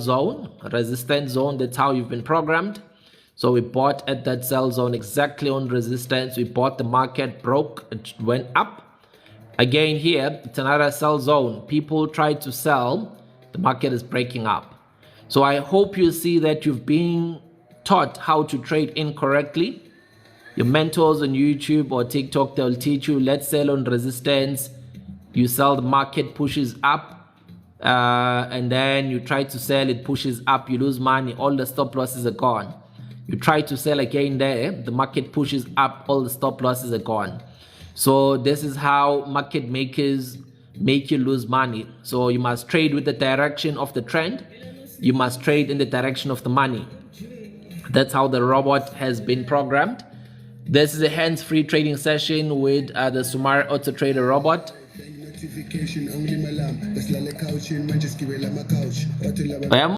zone, resistance zone. That's how you've been programmed. So we bought at that sell zone exactly on resistance. We bought, the market broke, it went up. Again here, it's another sell zone. People try to sell, the market is breaking up. So I hope you see that you've been taught how to trade incorrectly. Your mentors on YouTube or TikTok, they'll teach you, let's sell on resistance. You sell, the market pushes up, and then you try to sell, it pushes up, you lose money, all the stop losses are gone. You try to sell again there, the market pushes up, all the stop losses are gone. So this is how market makers make you lose money. So you must trade with the direction of the trend. You must trade in the direction of the money. That's how the robot has been programmed. This is a hands-free trading session with the Sumari Auto Trader robot. I am